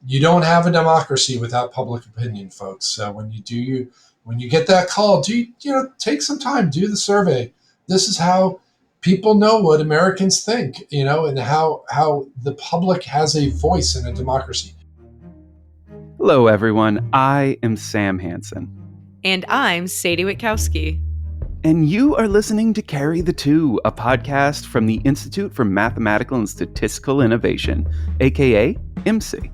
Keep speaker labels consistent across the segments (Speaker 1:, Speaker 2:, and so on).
Speaker 1: You don't have a democracy without public opinion, folks. So when you get that call, take some time, do the survey. This is how people know what Americans think, and how the public has a voice in a democracy.
Speaker 2: Hello, everyone. I am Sam Hansen.
Speaker 3: And I'm Sadie Witkowski.
Speaker 2: And you are listening to Carry the Two, a podcast from the Institute for Mathematical and Statistical Innovation, aka IMSI.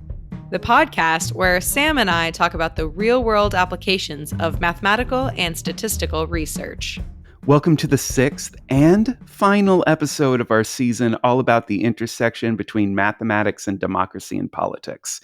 Speaker 3: The podcast where Sam and I talk about the real-world applications of mathematical and statistical research.
Speaker 2: Welcome to the sixth and final episode of our season, all about the intersection between mathematics and democracy and politics.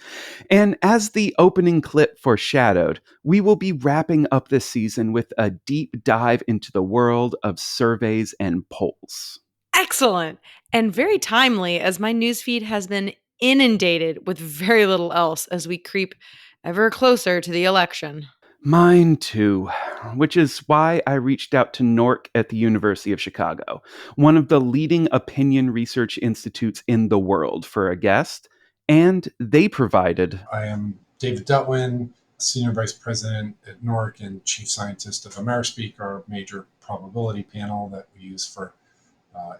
Speaker 2: And as the opening clip foreshadowed, we will be wrapping up this season with a deep dive into the world of surveys and polls.
Speaker 3: Excellent! And very timely, as my newsfeed has been inundated with very little else as we creep ever closer to the election.
Speaker 2: Mine too, which is why I reached out to NORC at the University of Chicago, one of the leading opinion research institutes in the world, for a guest, and they provided...
Speaker 1: I am David Dutwin, Senior Vice President at NORC and Chief Scientist of Amerispeak, our major probability panel that we use for,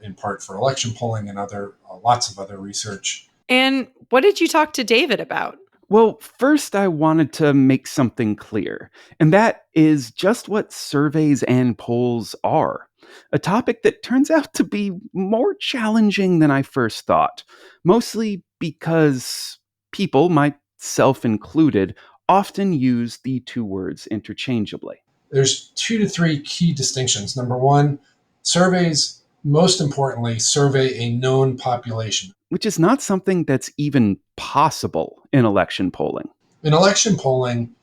Speaker 1: in part for election polling and lots of other research.
Speaker 3: And what did you talk to David about?
Speaker 2: Well, first I wanted to make something clear, and that is just what surveys and polls are. A topic that turns out to be more challenging than I first thought, mostly because people, myself included, often use the two words interchangeably.
Speaker 1: There's 2 to 3 key distinctions. Number one, surveys, most importantly, survey a known population.
Speaker 2: Which is not something that's even possible in election polling.
Speaker 1: In election polling,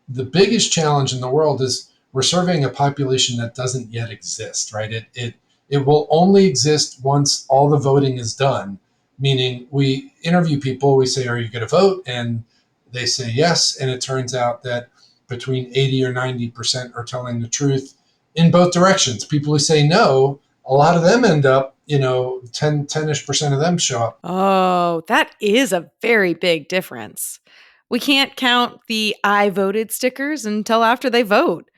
Speaker 1: the biggest challenge in the world is we're surveying a population that doesn't yet exist, right? It will only exist once all the voting is done, meaning we interview people, we say, are you going to vote? And they say yes, and it turns out that between 80 or 90% are telling the truth in both directions. People who say no, a lot of them end up, 10-ish% of them show up.
Speaker 3: Oh, that is a very big difference. We can't count the I voted stickers until after they vote.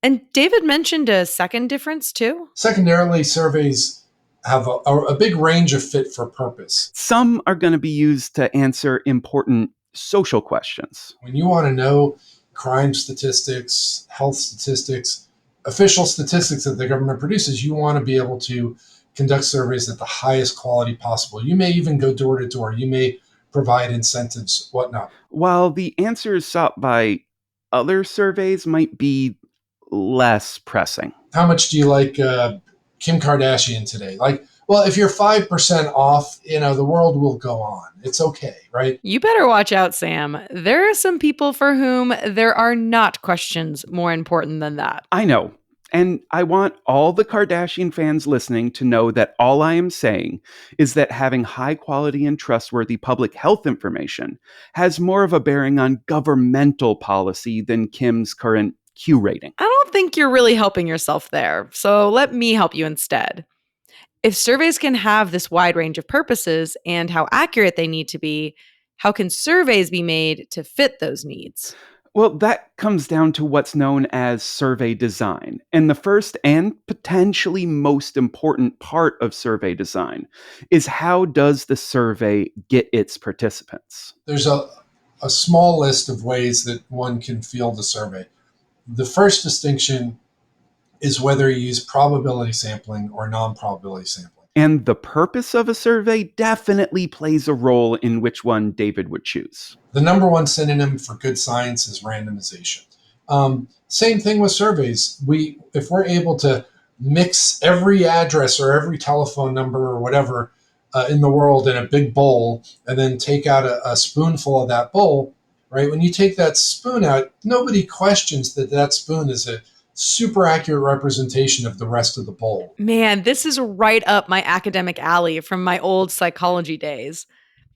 Speaker 3: And David mentioned a second difference too.
Speaker 1: Secondarily, surveys have a big range of fit for purpose.
Speaker 2: Some are going to be used to answer important social questions.
Speaker 1: When you want to know crime statistics, health statistics, official statistics that the government produces, you want to be able to conduct surveys at the highest quality possible. You may even go door to door. You may provide incentives, whatnot.
Speaker 2: While the answers sought by other surveys might be less pressing.
Speaker 1: How much do you like Kim Kardashian today? Well, if you're 5% off, the world will go on. It's okay, right?
Speaker 3: You better watch out, Sam. There are some people for whom there are not questions more important than that.
Speaker 2: I know. And I want all the Kardashian fans listening to know that all I am saying is that having high quality and trustworthy public health information has more of a bearing on governmental policy than Kim's current Q rating.
Speaker 3: I don't think you're really helping yourself there, so let me help you instead. If surveys can have this wide range of purposes and how accurate they need to be, how can surveys be made to fit those needs?
Speaker 2: Well, that comes down to what's known as survey design. And the first and potentially most important part of survey design is how does the survey get its participants?
Speaker 1: There's a small list of ways that one can field a survey. The first distinction is whether you use probability sampling or non-probability sampling.
Speaker 2: And the purpose of a survey definitely plays a role in which one David would choose.
Speaker 1: The number one synonym for good science is randomization. Same thing with surveys. If we're able to mix every address or every telephone number or whatever in the world in a big bowl and then take out a spoonful of that bowl, right? When you take that spoon out, nobody questions that spoon is a super accurate representation of the rest of the bowl.
Speaker 3: Man, this is right up my academic alley from my old psychology days.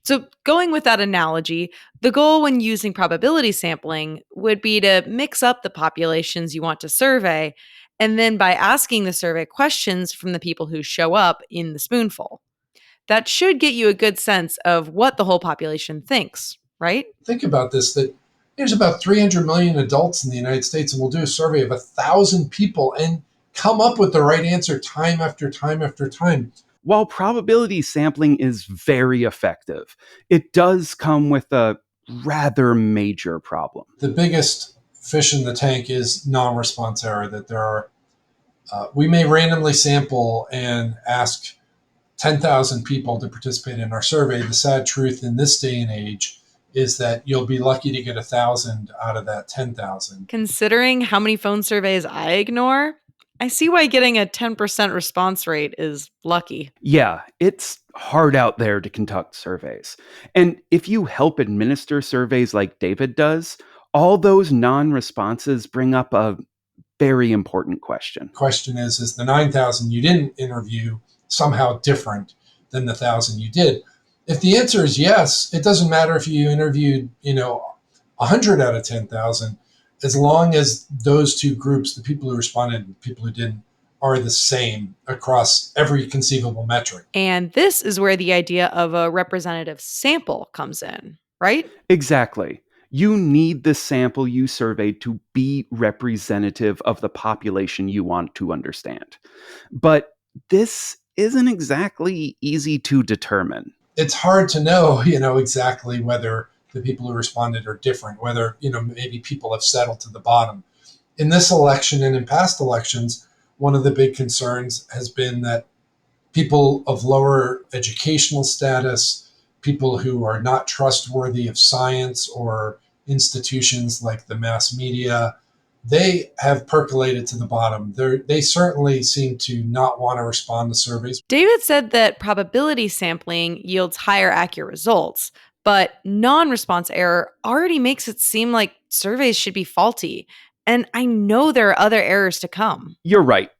Speaker 3: So going with that analogy, the goal when using probability sampling would be to mix up the populations you want to survey, and then by asking the survey questions from the people who show up in the spoonful. That should get you a good sense of what the whole population thinks, right?
Speaker 1: Think about this, that there's about 300 million adults in the United States, and we'll do a survey of 1,000 people and come up with the right answer time after time after time.
Speaker 2: While probability sampling is very effective, it does come with a rather major problem.
Speaker 1: The biggest fish in the tank is non-response error, that there are, we may randomly sample and ask 10,000 people to participate in our survey. The sad truth in this day and age is that you'll be lucky to get 1,000 out of that 10,000.
Speaker 3: Considering how many phone surveys I ignore, I see why getting a 10% response rate is lucky.
Speaker 2: Yeah, it's hard out there to conduct surveys. And if you help administer surveys like David does, all those non-responses bring up a very important question.
Speaker 1: Question is the 9,000 you didn't interview somehow different than the 1,000 you did? If the answer is yes, it doesn't matter if you interviewed, 100 out of 10,000, as long as those two groups, the people who responded and the people who didn't, are the same across every conceivable metric.
Speaker 3: And this is where the idea of a representative sample comes in, right?
Speaker 2: Exactly. You need the sample you surveyed to be representative of the population you want to understand. But this isn't exactly easy to determine.
Speaker 1: It's hard to know, exactly whether the people who responded are different, whether, maybe people have settled to the bottom. In this election and in past elections, one of the big concerns has been that people of lower educational status, people who are not trustworthy of science or institutions like the mass media, they have percolated to the bottom. They certainly seem to not want to respond to surveys.
Speaker 3: David said that probability sampling yields higher accurate results, but non-response error already makes it seem like surveys should be faulty. And I know there are other errors to come.
Speaker 2: You're right.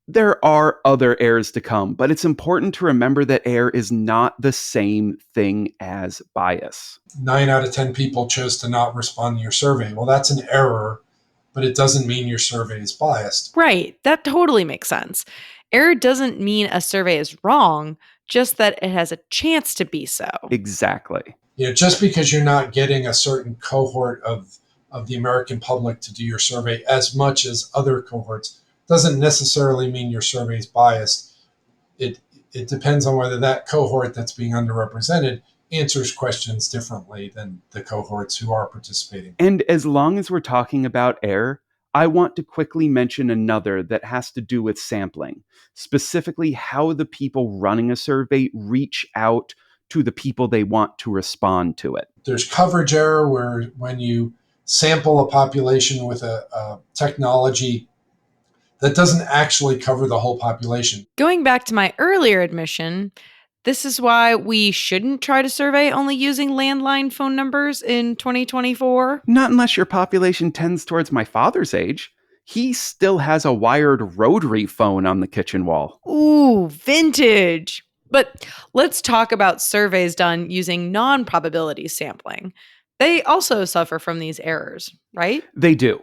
Speaker 2: There are other errors to come, but it's important to remember that error is not the same thing as bias.
Speaker 1: 9 out of 10 people chose to not respond to your survey. Well, that's an error, but it doesn't mean your survey is biased.
Speaker 3: Right, that totally makes sense. Error doesn't mean a survey is wrong, just that it has a chance to be so.
Speaker 2: Exactly.
Speaker 1: Just because you're not getting a certain cohort of the American public to do your survey as much as other cohorts doesn't necessarily mean your survey is biased. It depends on whether that cohort that's being underrepresented answers questions differently than the cohorts who are participating.
Speaker 2: And as long as we're talking about error, I want to quickly mention another that has to do with sampling, specifically how the people running a survey reach out to the people they want to respond to it.
Speaker 1: There's coverage error, where when you sample a population with a technology that doesn't actually cover the whole population.
Speaker 3: Going back to my earlier admission, this is why we shouldn't try to survey only using landline phone numbers in 2024.
Speaker 2: Not unless your population tends towards my father's age. He still has a wired rotary phone on the kitchen wall.
Speaker 3: Ooh, vintage. But let's talk about surveys done using non-probability sampling. They also suffer from these errors, right?
Speaker 2: They do.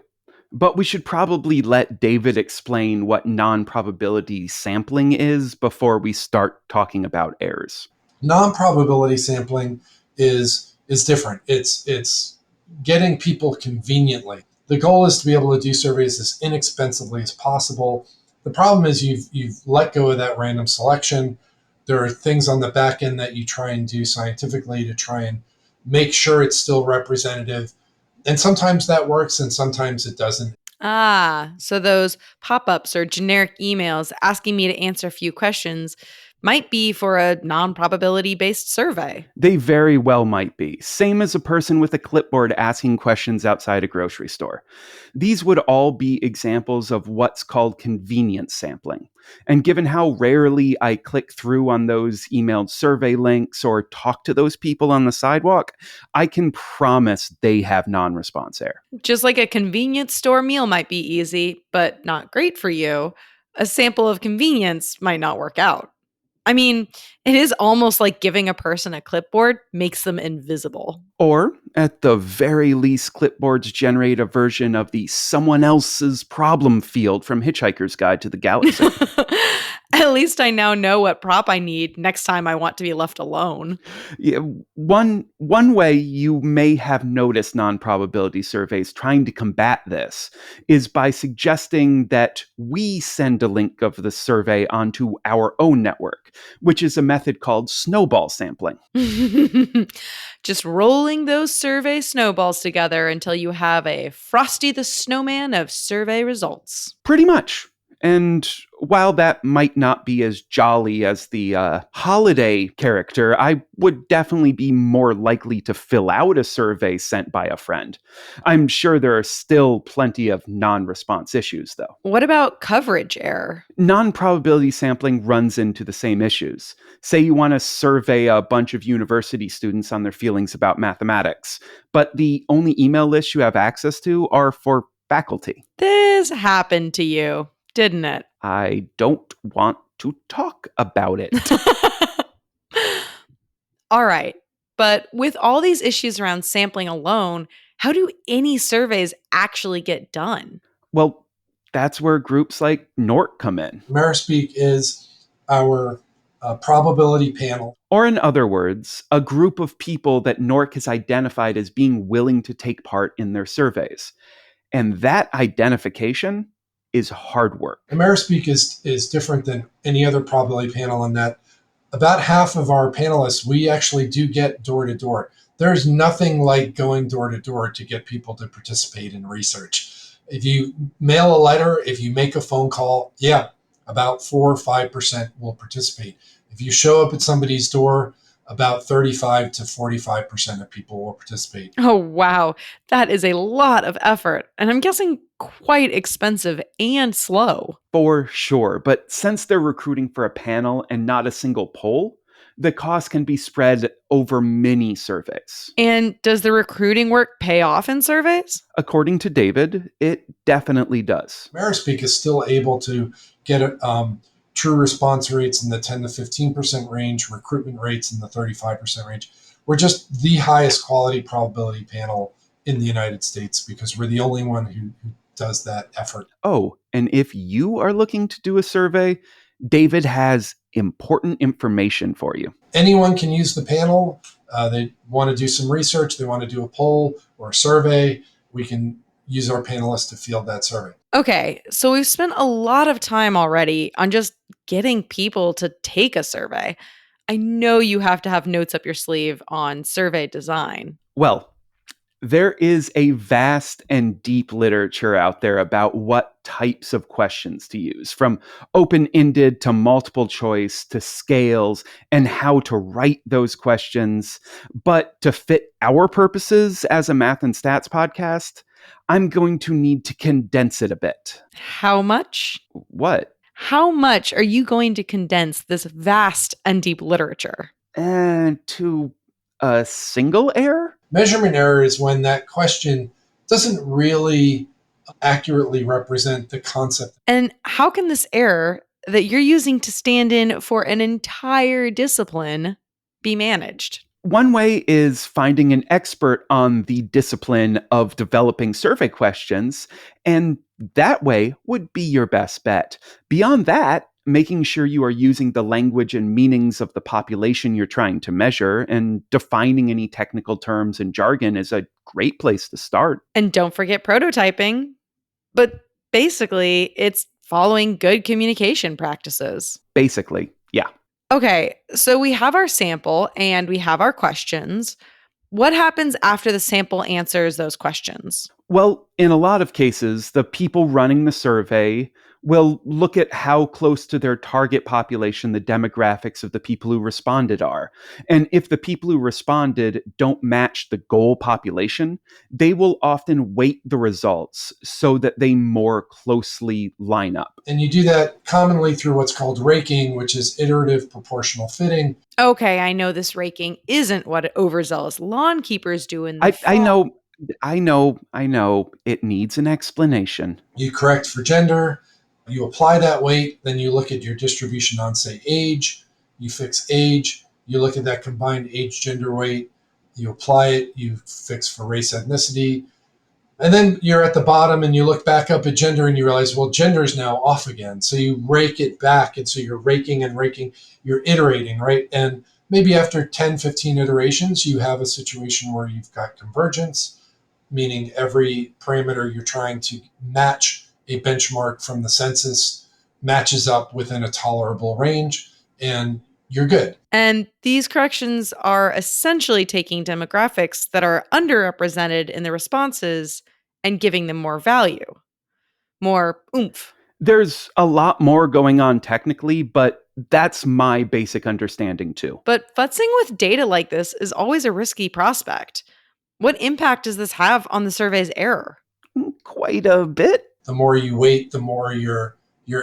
Speaker 2: But we should probably let David explain what non-probability sampling is before we start talking about errors.
Speaker 1: Non-probability sampling is different. It's getting people conveniently. The goal is to be able to do surveys as inexpensively as possible. The problem is you've let go of that random selection. There are things on the back end that you try and do scientifically to try and make sure it's still representative. And sometimes that works and sometimes it doesn't.
Speaker 3: So those pop-ups or generic emails asking me to answer a few questions might be for a non-probability based survey.
Speaker 2: They very well might be. Same as a person with a clipboard asking questions outside a grocery store. These would all be examples of what's called convenience sampling. And given how rarely I click through on those emailed survey links or talk to those people on the sidewalk, I can promise they have non-response error.
Speaker 3: Just like a convenience store meal might be easy, but not great for you, a sample of convenience might not work out. I mean, it is almost like giving a person a clipboard makes them invisible.
Speaker 2: Or, at the very least, clipboards generate a version of the someone else's problem field from Hitchhiker's Guide to the Galaxy.
Speaker 3: At least I now know what prop I need next time I want to be left alone.
Speaker 2: Yeah, one way you may have noticed non-probability surveys trying to combat this is by suggesting that we send a link of the survey onto our own network, which is a method called snowball sampling.
Speaker 3: Just rolling those survey snowballs together until you have a Frosty the Snowman of survey results.
Speaker 2: Pretty much. And while that might not be as jolly as the holiday character, I would definitely be more likely to fill out a survey sent by a friend. I'm sure there are still plenty of non-response issues, though.
Speaker 3: What about coverage error?
Speaker 2: Non-probability sampling runs into the same issues. Say you want to survey a bunch of university students on their feelings about mathematics, but the only email lists you have access to are for faculty.
Speaker 3: This happened to you, didn't it?
Speaker 2: I don't want to talk about it.
Speaker 3: All right. But with all these issues around sampling alone, how do any surveys actually get done?
Speaker 2: Well, that's where groups like NORC come in.
Speaker 1: Amerispeak is our probability panel.
Speaker 2: Or in other words, a group of people that NORC has identified as being willing to take part in their surveys. And that identification is hard work.
Speaker 1: Amerispeak is different than any other probability panel in that about half of our panelists, we actually do get door to door. There's nothing like going door to door to get people to participate in research. If you mail a letter, if you make a phone call, yeah, about 4 or 5% will participate. If you show up at somebody's door, about 35 to 45% of people will participate.
Speaker 3: Oh, wow. That is a lot of effort. And I'm guessing quite expensive and slow.
Speaker 2: For sure. But since they're recruiting for a panel and not a single poll, the cost can be spread over many surveys.
Speaker 3: And does the recruiting work pay off in surveys?
Speaker 2: According to David, it definitely does.
Speaker 1: Amerispeak is still able to get true response rates in the 10 to 15% range, recruitment rates in the 35% range. We're just the highest quality probability panel in the United States because we're the only one who does that effort.
Speaker 2: Oh, and if you are looking to do a survey, David has important information for you.
Speaker 1: Anyone can use the panel. They want to do some research, they want to do a poll or a survey. We can use our panelists to field that survey.
Speaker 3: Okay, so we've spent a lot of time already on just getting people to take a survey. I know you have to have notes up your sleeve on survey design.
Speaker 2: Well, there is a vast and deep literature out there about what types of questions to use, from open-ended to multiple choice to scales, and how to write those questions. But to fit our purposes as a math and stats podcast, I'm going to need to condense it a bit.
Speaker 3: How much?
Speaker 2: What?
Speaker 3: How much are you going to condense this vast and deep literature?
Speaker 2: To a single error?
Speaker 1: Measurement error is when that question doesn't really accurately represent the concept.
Speaker 3: And how can this error that you're using to stand in for an entire discipline be managed?
Speaker 2: One way is finding an expert on the discipline of developing survey questions, and that way would be your best bet. Beyond that, making sure you are using the language and meanings of the population you're trying to measure and defining any technical terms and jargon is a great place to start.
Speaker 3: And don't forget prototyping. But basically, it's following good communication practices.
Speaker 2: Basically, yeah.
Speaker 3: Okay, so we have our sample and we have our questions. What happens after the sample answers those questions?
Speaker 2: Well, in a lot of cases, the people running the survey will look at how close to their target population the demographics of the people who responded are. And if the people who responded don't match the goal population, they will often weight the results so that they more closely line up.
Speaker 1: And you do that commonly through what's called raking, which is iterative proportional fitting.
Speaker 3: Okay, I know this raking isn't what overzealous lawn keepers do in the fall.
Speaker 2: I know. It needs an explanation.
Speaker 1: You correct for gender, you apply that weight, then you look at your distribution on, say, age, you fix age, you look at that combined age gender weight, you apply it, you fix for race ethnicity, And then you're at the bottom and you look back up at gender and you realize, well, gender is now off again. So you rake it back. And so you're raking and raking, you're iterating, right? And maybe after 10, 15 iterations, you have a situation where you've got convergence, meaning every parameter you're trying to match a benchmark from the census matches up within a tolerable range, and you're good.
Speaker 3: And these corrections are essentially taking demographics that are underrepresented in the responses and giving them more value, more oomph.
Speaker 2: There's a lot more going on technically, but that's my basic understanding too.
Speaker 3: But futzing with data like this is always a risky prospect. What impact does this have on the survey's error?
Speaker 2: Quite a bit.
Speaker 1: The more you wait, the more you're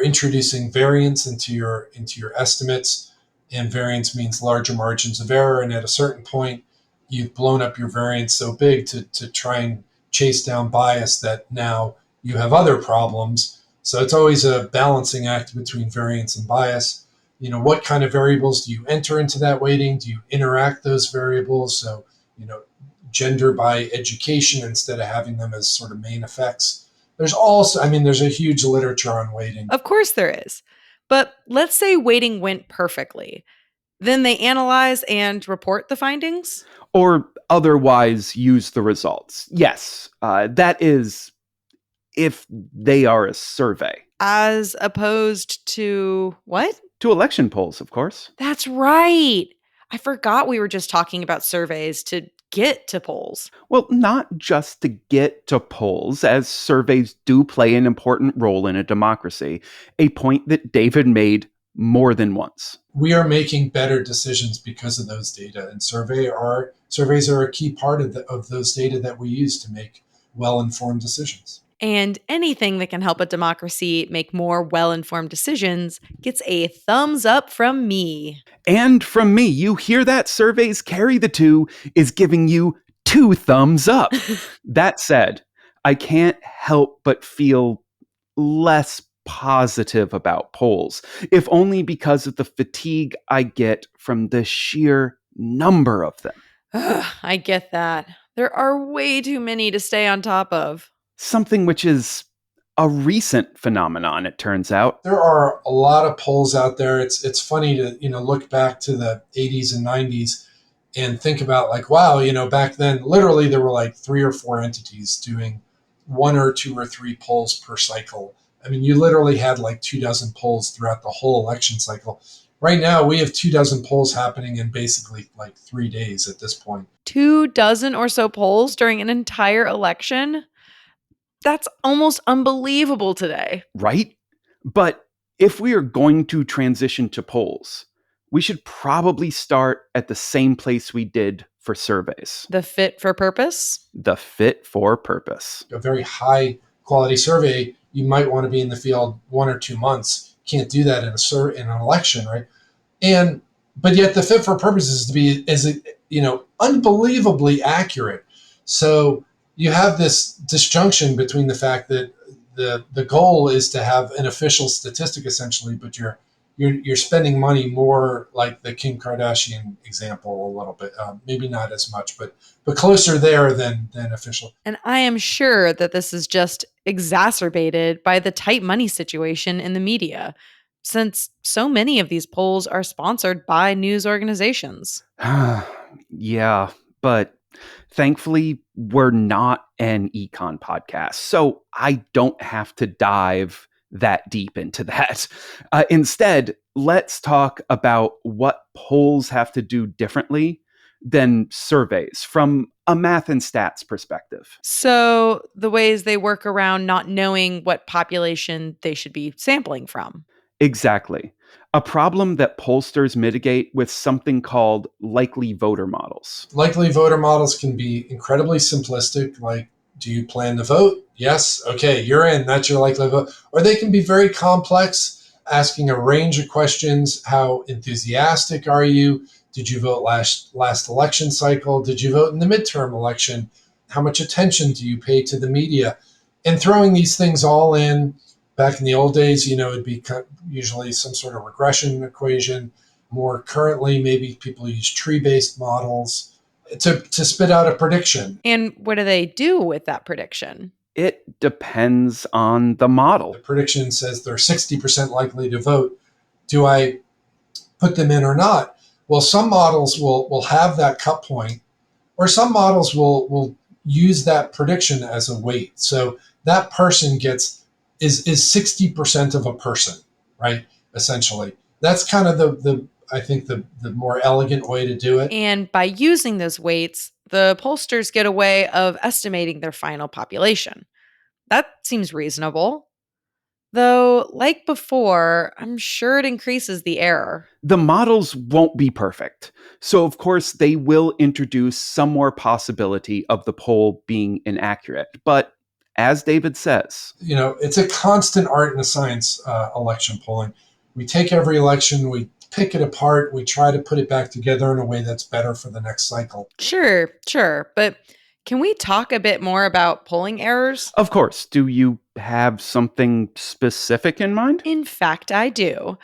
Speaker 1: introducing variance into your estimates, and variance means larger margins of error. And at a certain point, you've blown up your variance so big to try and chase down bias that now you have other problems. So it's always a balancing act between variance and bias. What kind of variables do you enter into that weighting? Do you interact those variables? So, gender by education instead of having them as sort of main effects. There's a huge literature on weighting.
Speaker 3: Of course there is. But let's say weighting went perfectly. Then they analyze and report the findings?
Speaker 2: Or otherwise use the results. Yes, that is if they are a survey.
Speaker 3: As opposed to what?
Speaker 2: To election polls, of course.
Speaker 3: That's right. I forgot we were just talking about surveys to get to polls.
Speaker 2: Well, not just to get to polls, as surveys do play an important role in a democracy, a point that David made more than once.
Speaker 1: We are making better decisions because of those data, and surveys are a key part of those data that we use to make well-informed decisions.
Speaker 3: And anything that can help a democracy make more well-informed decisions gets a thumbs up from me.
Speaker 2: And from me. You hear that? Surveys Carry the Two is giving you 2 thumbs up. That said, I can't help but feel less positive about polls, if only because of the fatigue I get from the sheer number of them.
Speaker 3: I get that. There are way too many to stay on top of.
Speaker 2: Something which is a recent phenomenon, it turns out.
Speaker 1: There are a lot of polls out there. It's funny to look back to the 80s and 90s and think about, like, wow, back then literally there were like 3 or 4 entities doing 1 or 2 or 3 polls per cycle. I mean, you literally had like 24 polls throughout the whole election cycle. Right now, we have 24 polls happening in basically like 3 days at this point.
Speaker 3: 24 or so polls during an entire election? That's almost unbelievable today.
Speaker 2: Right? But if we are going to transition to polls, we should probably start at the same place we did for surveys.
Speaker 3: The fit for purpose?
Speaker 2: The fit for purpose.
Speaker 1: A very high quality survey, you might want to be in the field 1 or 2 months. Can't do that in an election, right? But yet the fit for purpose is unbelievably accurate. So you have this disjunction between the fact that the goal is to have an official statistic essentially, but you're spending money more, like the Kim Kardashian example a little bit, maybe not as much, but closer there than official.
Speaker 3: And I am sure that this is just exacerbated by the tight money situation in the media, since so many of these polls are sponsored by news organizations.
Speaker 2: Yeah, but thankfully, we're not an econ podcast, so I don't have to dive that deep into that. Instead, let's talk about what polls have to do differently than surveys from a math and stats perspective.
Speaker 3: So the ways they work around not knowing what population they should be sampling from.
Speaker 2: Exactly. A problem that pollsters mitigate with something called likely voter models.
Speaker 1: Likely voter models can be incredibly simplistic, like, do you plan to vote? Yes. Okay, you're in. That's your likely vote. Or they can be very complex, asking a range of questions. How enthusiastic are you? Did you vote last election cycle? Did you vote in the midterm election? How much attention do you pay to the media? And throwing these things all in. Back in the old days, it'd be usually some sort of regression equation. More currently, maybe people use tree-based models. to spit out a prediction.
Speaker 3: And what do they do with that prediction?
Speaker 2: It depends on the model.
Speaker 1: The prediction says they're 60% likely to vote. Do I put them in or not? Well, some models will have that cut point, or some models will use that prediction as a weight. So that person is 60% of a person, right? Essentially. That's kind of the I think the more elegant way to do it.
Speaker 3: And by using those weights, the pollsters get a way of estimating their final population. That seems reasonable. Though, like before, I'm sure it increases the error.
Speaker 2: The models won't be perfect. So, of course, they will introduce some more possibility of the poll being inaccurate. But as David says,
Speaker 1: it's a constant art and a science, election polling. We take every election, we pick it apart, we try to put it back together in a way that's better for the next cycle.
Speaker 3: Sure. But can we talk a bit more about polling errors?
Speaker 2: of course, do you have something specific in mind?
Speaker 3: In fact, I do.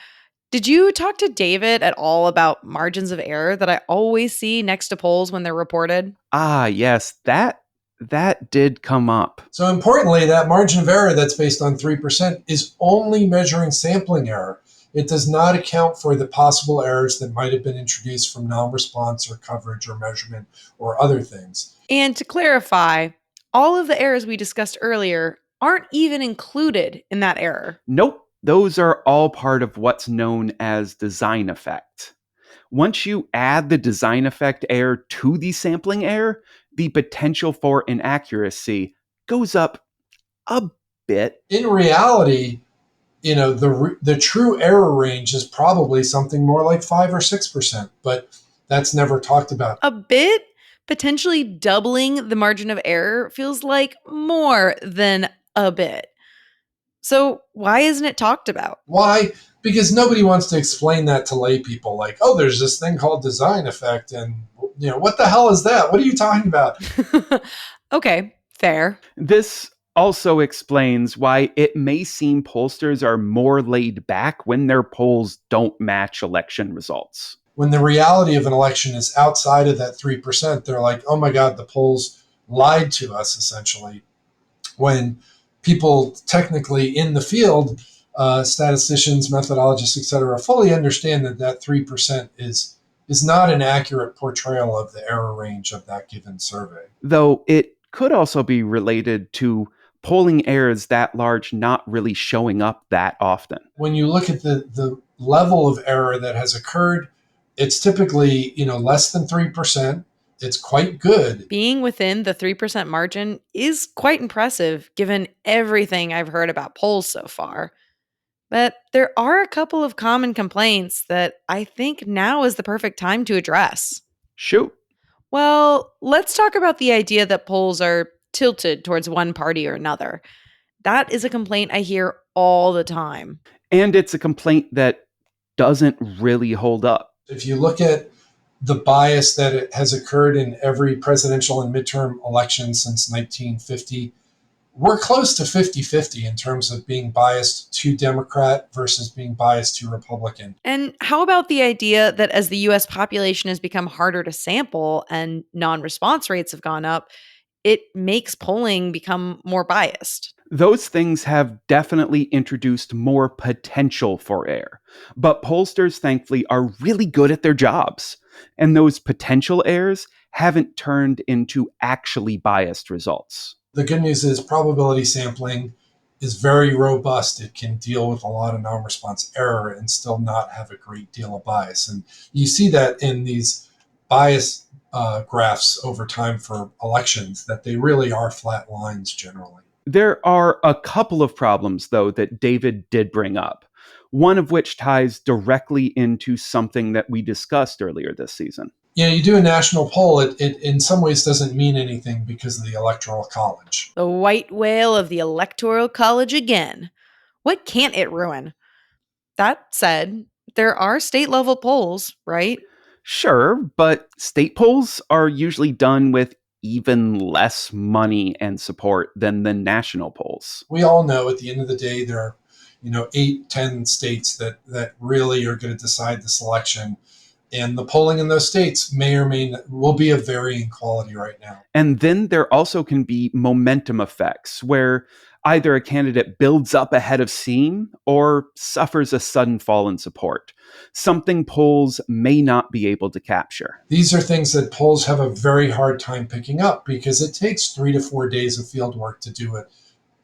Speaker 3: Did you talk to David at all about margins of error that I always see next to polls when they're reported?
Speaker 2: Ah, yes, that did come up.
Speaker 1: So importantly, that margin of error that's based on 3% is only measuring sampling error. It does not account for the possible errors that might have been introduced from non-response or coverage or measurement or other things.
Speaker 3: And to clarify, all of the errors we discussed earlier aren't even included in that error.
Speaker 2: Nope, those are all part of what's known as design effect. Once you add the design effect error to the sampling error, the potential for inaccuracy goes up a bit.
Speaker 1: In reality, the true error range is probably something more like 5 or 6%, but that's never talked about.
Speaker 3: A bit? Potentially doubling the margin of error feels like more than a bit. So, why isn't it talked about?
Speaker 1: Why? Because nobody wants to explain that to lay people. Like, oh, there's this thing called design effect, and what the hell is that? What are you talking about?
Speaker 3: Okay, fair.
Speaker 2: This also explains why it may seem pollsters are more laid back when their polls don't match election results.
Speaker 1: When the reality of an election is outside of that 3%, they're like, oh my God, the polls lied to us, essentially. When people technically in the field, statisticians, methodologists, et cetera, fully understand that 3% is not an accurate portrayal of the error range of that given survey.
Speaker 2: Though it could also be related to polling errors that large not really showing up that often.
Speaker 1: When you look at the level of error that has occurred, it's typically less than 3%. It's quite good.
Speaker 3: Being within the 3% margin is quite impressive given everything I've heard about polls so far. But there are a couple of common complaints that I think now is the perfect time to address.
Speaker 2: Shoot.
Speaker 3: Well, let's talk about the idea that polls are tilted towards one party or another. That is a complaint I hear all the time.
Speaker 2: And it's a complaint that doesn't really hold up.
Speaker 1: If you look at the bias that has occurred in every presidential and midterm election since 1950, we're close to 50-50 in terms of being biased to Democrat versus being biased to Republican.
Speaker 3: And how about the idea that as the US population has become harder to sample and non-response rates have gone up, it makes polling become more biased?
Speaker 2: Those things have definitely introduced more potential for error. But pollsters, thankfully, are really good at their jobs. And those potential errors haven't turned into actually biased results.
Speaker 1: The good news is probability sampling is very robust. It can deal with a lot of non-response error and still not have a great deal of bias. And you see that in these bias graphs over time for elections, that they really are flat lines generally.
Speaker 2: There are a couple of problems, though, that David did bring up, one of which ties directly into something that we discussed earlier this season.
Speaker 1: You do a national poll, it in some ways doesn't mean anything because of the Electoral College.
Speaker 3: The white whale of the Electoral College again. What can't it ruin? That said, there are state level polls, right?
Speaker 2: Sure, but state polls are usually done with even less money and support than the national polls.
Speaker 1: We all know at the end of the day, there are 8-10 states that really are going to decide this election. And the polling in those states may or may not, will be of varying quality right now.
Speaker 2: And then there also can be momentum effects where either a candidate builds up ahead of steam or suffers a sudden fall in support, something polls may not be able to capture.
Speaker 1: These are things that polls have a very hard time picking up because it takes 3 to 4 days of field work to do it,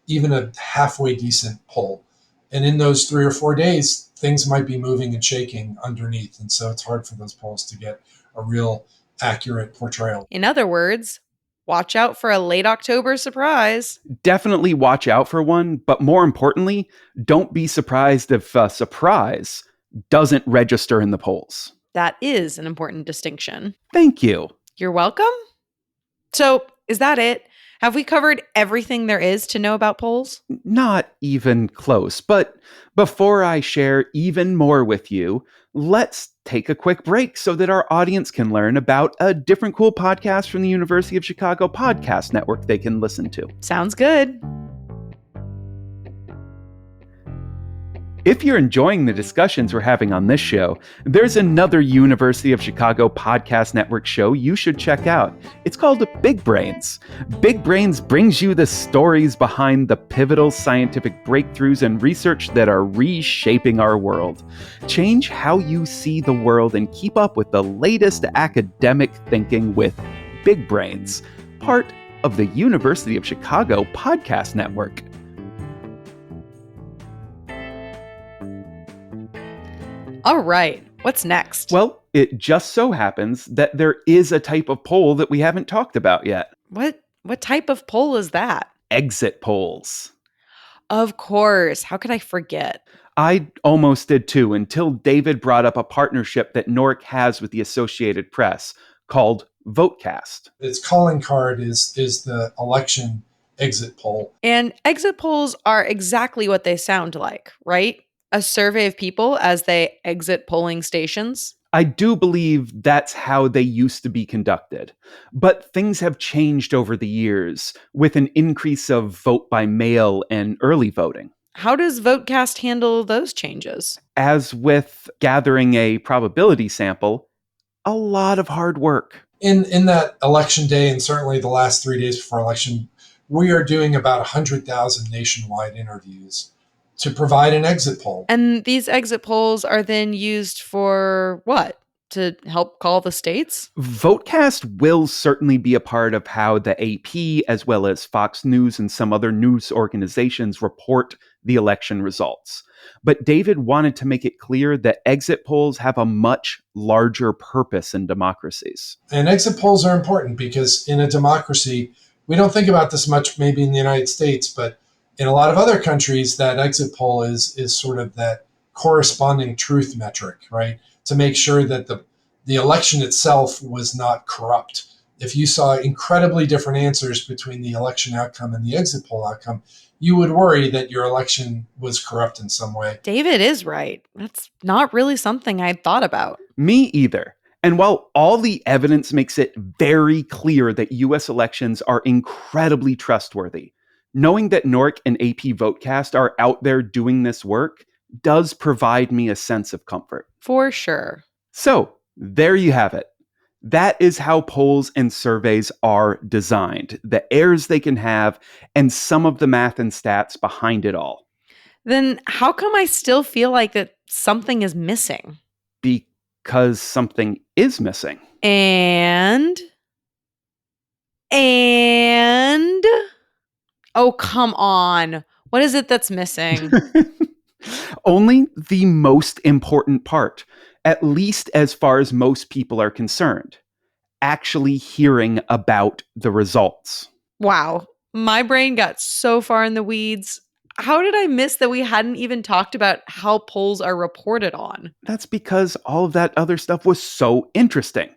Speaker 1: even a halfway decent poll. And in those 3 or 4 days, things might be moving and shaking underneath. And so it's hard for those polls to get a real accurate portrayal.
Speaker 3: In other words, watch out for a late October surprise.
Speaker 2: Definitely watch out for one, but more importantly, don't be surprised if a surprise doesn't register in the polls.
Speaker 3: That is an important distinction.
Speaker 2: Thank you.
Speaker 3: You're welcome. So, is that it? Have we covered everything there is to know about polls?
Speaker 2: Not even close, but before I share even more with you, let's take a quick break so that our audience can learn about a different cool podcast from the University of Chicago Podcast Network they can listen to.
Speaker 3: Sounds good.
Speaker 2: If you're enjoying the discussions we're having on this show, there's another University of Chicago Podcast Network show you should check out. It's called Big Brains. Big Brains brings you the stories behind the pivotal scientific breakthroughs and research that are reshaping our world. Change how you see the world and keep up with the latest academic thinking with Big Brains, part of the University of Chicago Podcast Network.
Speaker 3: All right. What's next?
Speaker 2: Well, it just so happens that there is a type of poll that we haven't talked about yet.
Speaker 3: What type of poll is that?
Speaker 2: Exit polls.
Speaker 3: Of course. How could I forget?
Speaker 2: I almost did too, until David brought up a partnership that NORC has with the Associated Press called Votecast.
Speaker 1: Its calling card is the election exit poll.
Speaker 3: And exit polls are exactly what they sound like, right? A survey of people as they exit polling stations.
Speaker 2: I do believe that's how they used to be conducted. But things have changed over the years with an increase of vote by mail and early voting.
Speaker 3: How does Votecast handle those changes?
Speaker 2: As with gathering a probability sample, a lot of hard work.
Speaker 1: In that election day, and certainly the last 3 days before election, we are doing about 100,000 nationwide interviews to provide an exit poll.
Speaker 3: And these exit polls are then used for what? To help call the states?
Speaker 2: Votecast will certainly be a part of how the AP, as well as Fox News and some other news organizations, report the election results. But David wanted to make it clear that exit polls have a much larger purpose in democracies.
Speaker 1: And exit polls are important because in a democracy, we don't think about this much maybe in the United States, but in a lot of other countries, that exit poll is sort of that corresponding truth metric, right? To make sure that the election itself was not corrupt. If you saw incredibly different answers between the election outcome and the exit poll outcome, you would worry that your election was corrupt in some way.
Speaker 3: David is right. That's not really something I'd thought about.
Speaker 2: Me either. And while all the evidence makes it very clear that US elections are incredibly trustworthy, knowing that NORC and AP Votecast are out there doing this work does provide me a sense of comfort.
Speaker 3: For sure.
Speaker 2: So, there you have it. That is how polls and surveys are designed, the errors they can have, and some of the math and stats behind it all.
Speaker 3: Then how come I still feel like that something is missing?
Speaker 2: Because something is missing.
Speaker 3: And oh, come on. What is it that's missing?
Speaker 2: Only the most important part, at least as far as most people are concerned, actually hearing about the results.
Speaker 3: Wow. My brain got so far in the weeds. How did I miss that we hadn't even talked about how polls are reported on?
Speaker 2: That's because all of that other stuff was so interesting.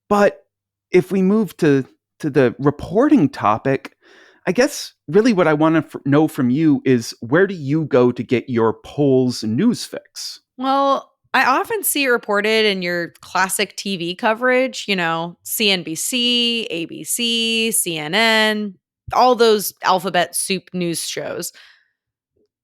Speaker 2: But if we move to the reporting topic, I guess really what I want to know from you is, where do you go to get your polls news fix?
Speaker 3: Well, I often see it reported in your classic TV coverage, CNBC, ABC, CNN, all those alphabet soup news shows.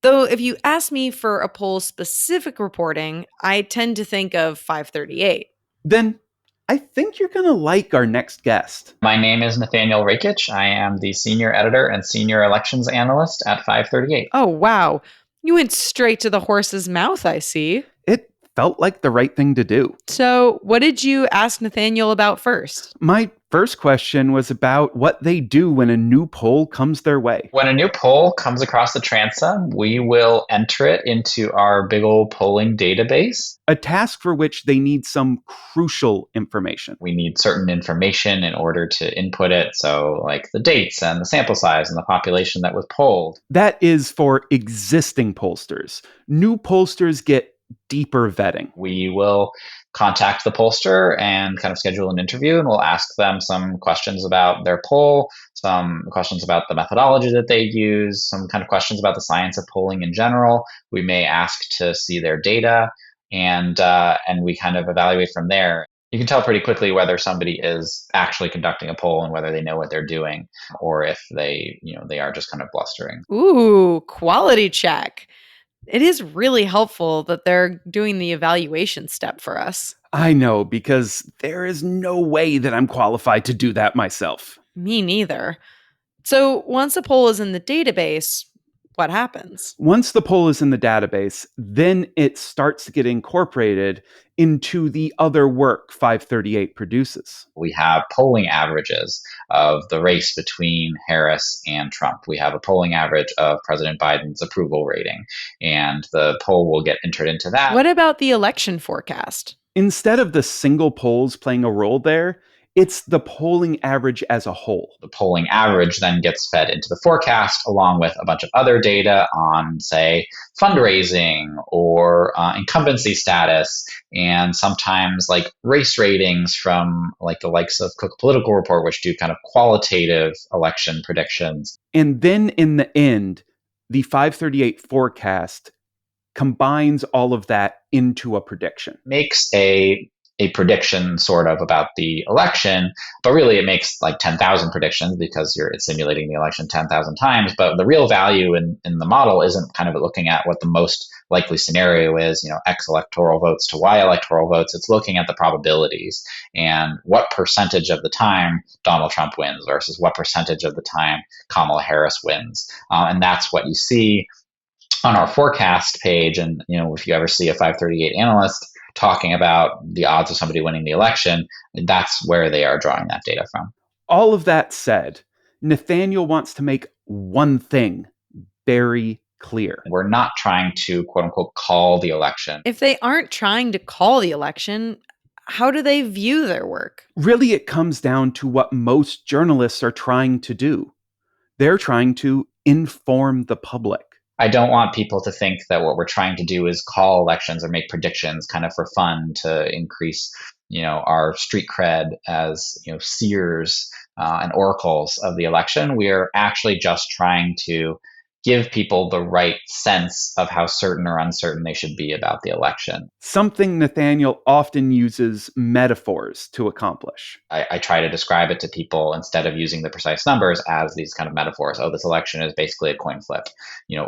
Speaker 3: Though if you ask me for a poll specific reporting, I tend to think of 538.
Speaker 2: Then I think you're going to like our next guest.
Speaker 4: My name is Nathaniel Rakich. I am the senior editor and senior elections analyst at FiveThirtyEight.
Speaker 3: Oh, wow. You went straight to the horse's mouth, I see.
Speaker 2: It felt like the right thing to do.
Speaker 3: So, what did you ask Nathaniel about first?
Speaker 2: My first question was about what they do when a new poll comes their way.
Speaker 4: When a new poll comes across the transom, we will enter it into our big old polling database.
Speaker 2: A task for which they need some crucial information.
Speaker 4: We need certain information in order to input it. So like the dates and the sample size and the population that was polled.
Speaker 2: That is for existing pollsters. New pollsters get deeper vetting.
Speaker 4: We will contact the pollster and kind of schedule an interview, and we'll ask them some questions about their poll, some questions about the methodology that they use, some kind of questions about the science of polling in general. We may ask to see their data, and we kind of evaluate from there. You can tell pretty quickly whether somebody is actually conducting a poll and whether they know what they're doing, or if they are just kind of blustering.
Speaker 3: Ooh, quality check. It is really helpful that they're doing the evaluation step for us.
Speaker 2: I know, because there is no way that I'm qualified to do that myself.
Speaker 3: Me neither. So once a poll is in the database, what happens?
Speaker 2: Once the poll is in the database, then it starts to get incorporated into the other work 538 produces.
Speaker 4: We have polling averages of the race between Harris and Trump. We have a polling average of President Biden's approval rating, and the poll will get entered into that.
Speaker 3: What about the election forecast?
Speaker 2: Instead of the single polls playing a role there, it's the polling average as a whole.
Speaker 4: The polling average then gets fed into the forecast along with a bunch of other data on, say, fundraising or incumbency status, and sometimes like race ratings from like the likes of Cook Political Report, which do kind of qualitative election predictions.
Speaker 2: And then in the end, the 538 forecast combines all of that into a prediction.
Speaker 4: Makes a prediction sort of about the election, but really it makes like 10,000 predictions because it's simulating the election 10,000 times. But the real value in the model isn't kind of looking at what the most likely scenario is, X electoral votes to Y electoral votes. It's looking at the probabilities and what percentage of the time Donald Trump wins versus what percentage of the time Kamala Harris wins. And that's what you see on our forecast page. And, if you ever see a 538 analyst talking about the odds of somebody winning the election, that's where they are drawing that data from.
Speaker 2: All of that said, Nathaniel wants to make one thing very clear.
Speaker 4: We're not trying to, quote unquote, call the election.
Speaker 3: If they aren't trying to call the election, how do they view their work?
Speaker 2: Really, it comes down to what most journalists are trying to do. They're trying to inform the public.
Speaker 4: I don't want people to think that what we're trying to do is call elections or make predictions kind of for fun to increase, our street cred as, seers and oracles of the election. We are actually just trying to give people the right sense of how certain or uncertain they should be about the election.
Speaker 2: Something Nathaniel often uses metaphors to accomplish.
Speaker 4: I try to describe it to people instead of using the precise numbers as these kind of metaphors. Oh, this election is basically a coin flip,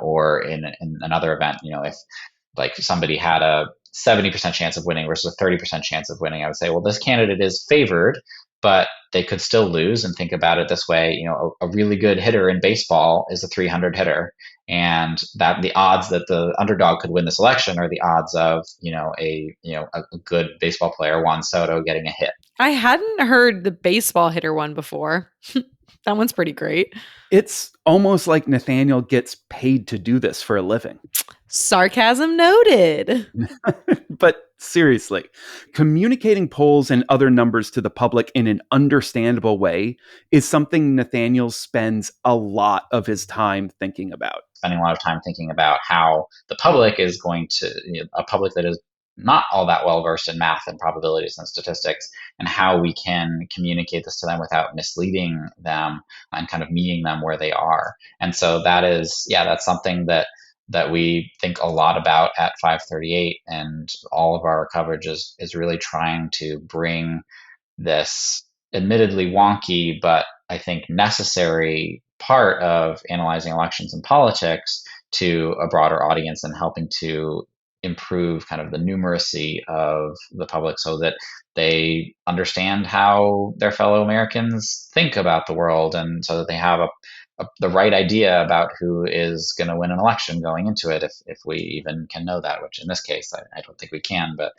Speaker 4: or in another event, if like somebody had a 70% chance of winning versus a 30% chance of winning, I would say, well, this candidate is favored, but they could still lose. And think about it this way, a really good hitter in baseball is a 300 hitter. And that the odds that the underdog could win this election are the odds of, a good baseball player, Juan Soto, getting a hit.
Speaker 3: I hadn't heard the baseball hitter one before. That one's pretty great.
Speaker 2: It's almost like Nathaniel gets paid to do this for a living.
Speaker 3: Sarcasm noted.
Speaker 2: But seriously, communicating polls and other numbers to the public in an understandable way is something Nathaniel spends a lot of his time thinking about.
Speaker 4: Spending a lot of time thinking about how the public is going to, a public that is not all that well versed in math and probabilities and statistics, and how we can communicate this to them without misleading them and kind of meeting them where they are. And so that's something that we think a lot about at 538, and all of our coverage is really trying to bring this admittedly wonky, but I think necessary part of analyzing elections and politics to a broader audience and helping to improve kind of the numeracy of the public so that they understand how their fellow Americans think about the world, and so that they have the right idea about who is going to win an election going into it, if we even can know that, which in this case I don't think we can. But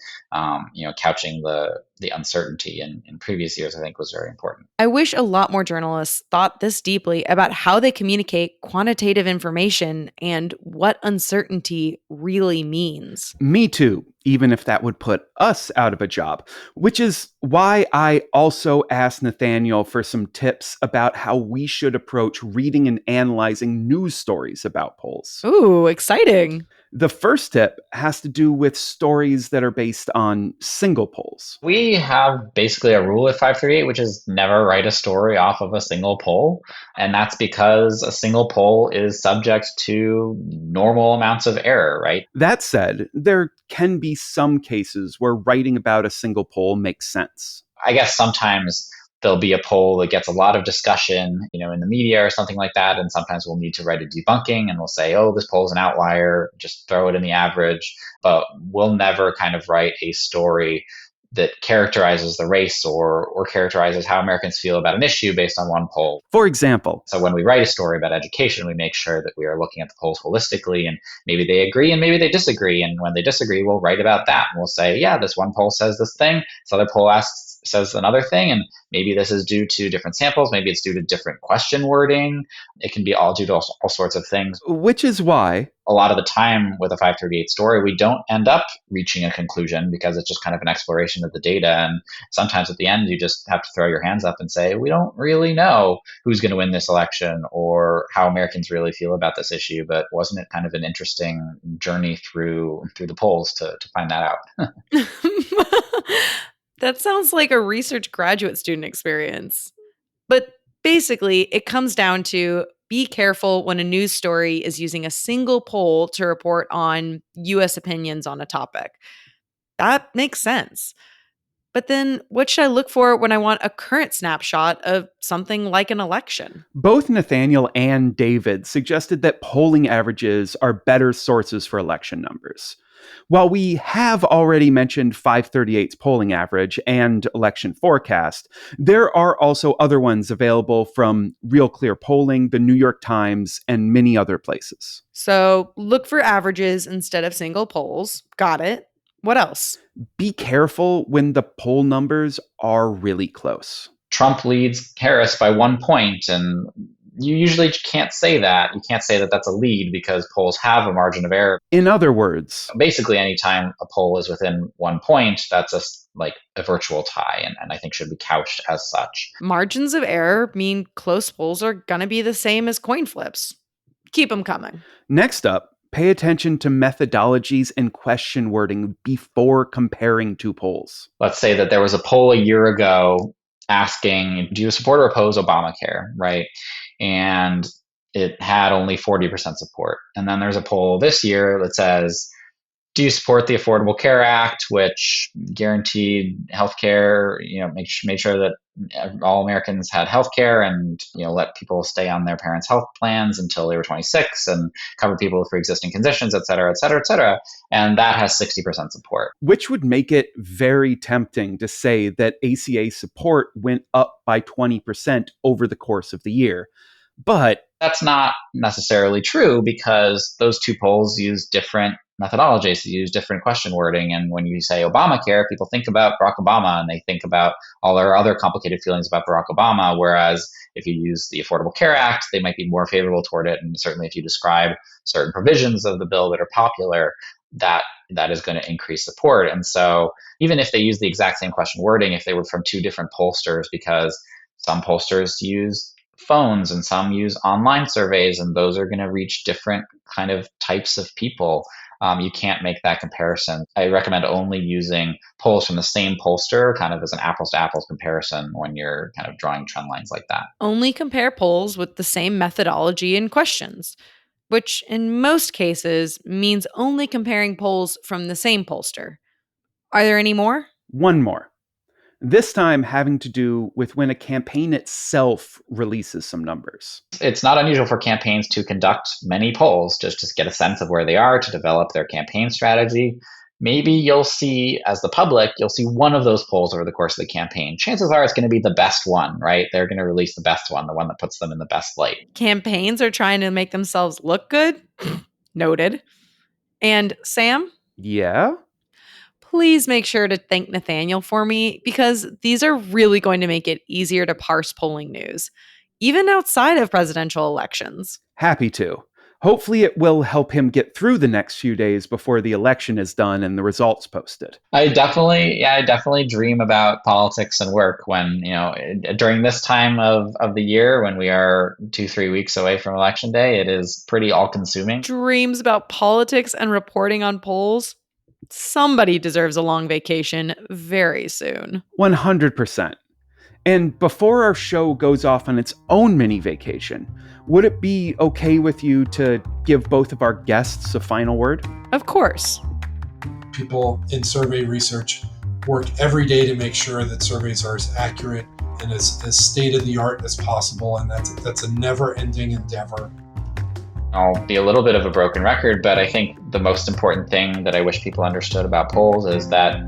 Speaker 4: couching the uncertainty in previous years, I think, was very important.
Speaker 3: I wish a lot more journalists thought this deeply about how they communicate quantitative information and what uncertainty really means.
Speaker 2: Me too, even if that would put us out of a job, which is why I also asked Nathaniel for some tips about how we should approach reading and analyzing news stories about polls.
Speaker 3: Ooh, exciting.
Speaker 2: The first tip has to do with stories that are based on single polls.
Speaker 4: We have basically a rule at FiveThirtyEight, which is never write a story off of a single poll. And that's because a single poll is subject to normal amounts of error, right?
Speaker 2: That said, there can be some cases where writing about a single poll makes sense.
Speaker 4: I guess sometimes there'll be a poll that gets a lot of discussion, in the media or something like that. And sometimes we'll need to write a debunking and we'll say, oh, this poll is an outlier, just throw it in the average. But we'll never kind of write a story that characterizes the race or characterizes how Americans feel about an issue based on one poll.
Speaker 2: For example,
Speaker 4: so when we write a story about education, we make sure that we are looking at the polls holistically, and maybe they agree and maybe they disagree. And when they disagree, we'll write about that. And we'll say, yeah, this one poll says this thing, this other poll says another thing, and maybe this is due to different samples, maybe it's due to different question wording. It can be all due to all sorts of things.
Speaker 2: Which is why
Speaker 4: a lot of the time with a FiveThirtyEight story, we don't end up reaching a conclusion because it's just kind of an exploration of the data. And sometimes at the end, you just have to throw your hands up and say, we don't really know who's going to win this election or how Americans really feel about this issue. But wasn't it kind of an interesting journey through the polls to find that out?
Speaker 3: That sounds like a research graduate student experience. But basically, it comes down to be careful when a news story is using a single poll to report on US opinions on a topic. That makes sense. But then what should I look for when I want a current snapshot of something like an election?
Speaker 2: both Nathaniel and David suggested that polling averages are better sources for election numbers. While we have already mentioned 538's polling average and election forecast, there are also other ones available from Real Clear Polling, the New York Times, and many other places.
Speaker 3: So look for averages instead of single polls. Got it. What else?
Speaker 2: Be careful when the poll numbers are really close.
Speaker 4: Trump leads Harris by 1 point, and you usually can't say that. You can't say that that's a lead because polls have a margin of error.
Speaker 2: In other words,
Speaker 4: Basically, anytime a poll is within 1 point, that's a virtual tie, and I think should be couched as such.
Speaker 3: Margins of error mean close polls are going to be the same as coin flips. Keep them coming.
Speaker 2: next up, pay attention to methodologies and question wording before comparing two polls.
Speaker 4: Let's say that there was a poll a year ago asking, do you support or oppose Obamacare, right? And it had only 40% support. And then there's a poll this year that says, do you support the Affordable Care Act, which guaranteed healthcare, made sure that all Americans had healthcare and, let people stay on their parents' health plans until they were 26 and cover people with pre-existing conditions, et cetera, et cetera, et cetera. And that has 60% support.
Speaker 2: Which would make it very tempting to say that ACA support went up by 20% over the course of the year. But
Speaker 4: that's not necessarily true because those two polls use different methodologies, use different question wording. And when you say Obamacare, people think about Barack Obama and they think about all their other complicated feelings about Barack Obama. Whereas if you use the Affordable Care Act, they might be more favorable toward it. And certainly if you describe certain provisions of the bill that are popular, that is going to increase support. And so even if they use the exact same question wording, if they were from two different pollsters, because some pollsters use phones and some use online surveys, and those are going to reach different kind of types of people. You can't make that comparison. I recommend only using polls from the same pollster kind of as an apples to apples comparison when you're kind of drawing trend lines like that.
Speaker 3: Only compare polls with the same methodology and questions, which in most cases means only comparing polls from the same pollster. Are there any more?
Speaker 2: one more. This time having to do with when a campaign itself releases some numbers.
Speaker 4: It's not unusual for campaigns to conduct many polls just to get a sense of where they are, to develop their campaign strategy. Maybe you'll see, as the public, you'll see one of those polls over the course of the campaign. Chances are it's going to be the best one, right? They're going to release the best one, the one that puts them in the best light.
Speaker 3: Campaigns are trying to make themselves look good. Noted. And Sam?
Speaker 2: Yeah?
Speaker 3: Please make sure to thank Nathaniel for me, because these are really going to make it easier to parse polling news, even outside of presidential elections.
Speaker 2: Happy to. Hopefully it will help him get through the next few days before the election is done and the results posted.
Speaker 4: I definitely dream about politics and work when, during this time of the year when we are 2-3 weeks away from election day. It is pretty all-consuming.
Speaker 3: Dreams about politics and reporting on polls? Somebody deserves a long vacation very soon.
Speaker 2: 100%. And before our show goes off on its own mini vacation, would it be okay with you to give both of our guests a final word?
Speaker 3: Of course.
Speaker 1: People in survey research work every day to make sure that surveys are as accurate and as state-of-the-art as possible, and that's a never-ending endeavor.
Speaker 4: I'll be a little bit of a broken record, but I think the most important thing that I wish people understood about polls is that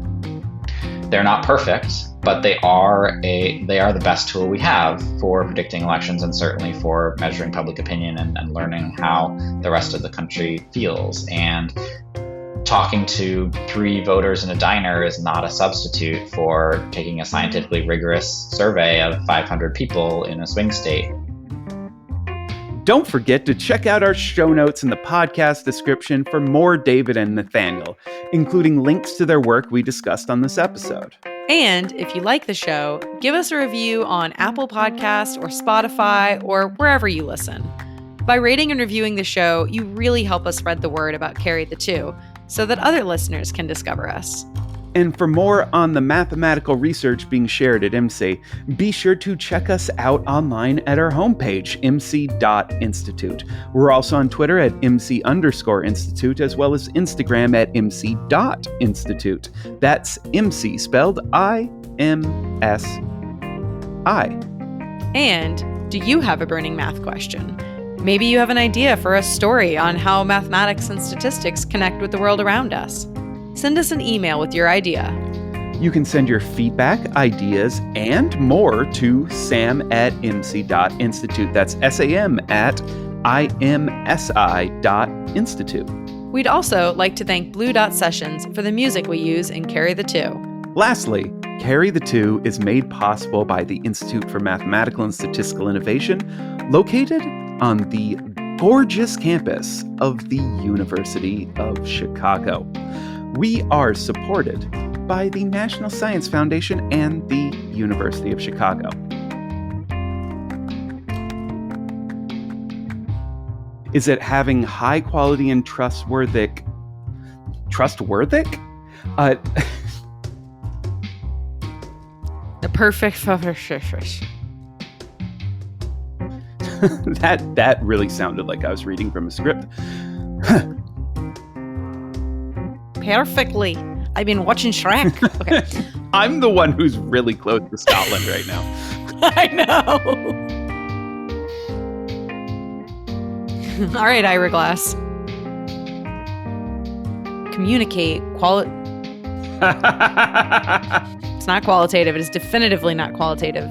Speaker 4: they're not perfect, but they are the best tool we have for predicting elections, and certainly for measuring public opinion and learning how the rest of the country feels. And talking to 3 voters in a diner is not a substitute for taking a scientifically rigorous survey of 500 people in a swing state.
Speaker 2: Don't forget to check out our show notes in the podcast description for more David and Nathaniel, including links to their work we discussed on this episode.
Speaker 3: And if you like the show, give us a review on Apple Podcasts or Spotify or wherever you listen. By rating and reviewing the show, you really help us spread the word about Carry the Two so that other listeners can discover us.
Speaker 2: And for more on the mathematical research being shared at IMSI, be sure to check us out online at our homepage, imsi.institute. We're also on Twitter at imsi_institute, as well as Instagram at imsi.institute. That's IMSI, spelled I-M-S-I.
Speaker 3: And do you have a burning math question? Maybe you have an idea for a story on how mathematics and statistics connect with the world around us. Send us an email with your idea.
Speaker 2: You can send your feedback, ideas, and more to sam@imsi.institute. That's sam@imsi.institute.
Speaker 3: We'd also like to thank Blue Dot Sessions for the music we use in Carry the Two.
Speaker 2: Lastly, Carry the Two is made possible by the Institute for Mathematical and Statistical Innovation, located on the gorgeous campus of the University of Chicago. We are supported by the National Science Foundation and the University of Chicago. Is it having high quality and trustworthy?
Speaker 3: The perfect
Speaker 2: That really sounded like I was reading from a script.
Speaker 3: Perfectly. I've been watching Shrek. Okay.
Speaker 2: I'm the one who's really close to Scotland right now.
Speaker 3: I know. All right, Ira Glass. Communicate. It's not qualitative. It is definitively not qualitative.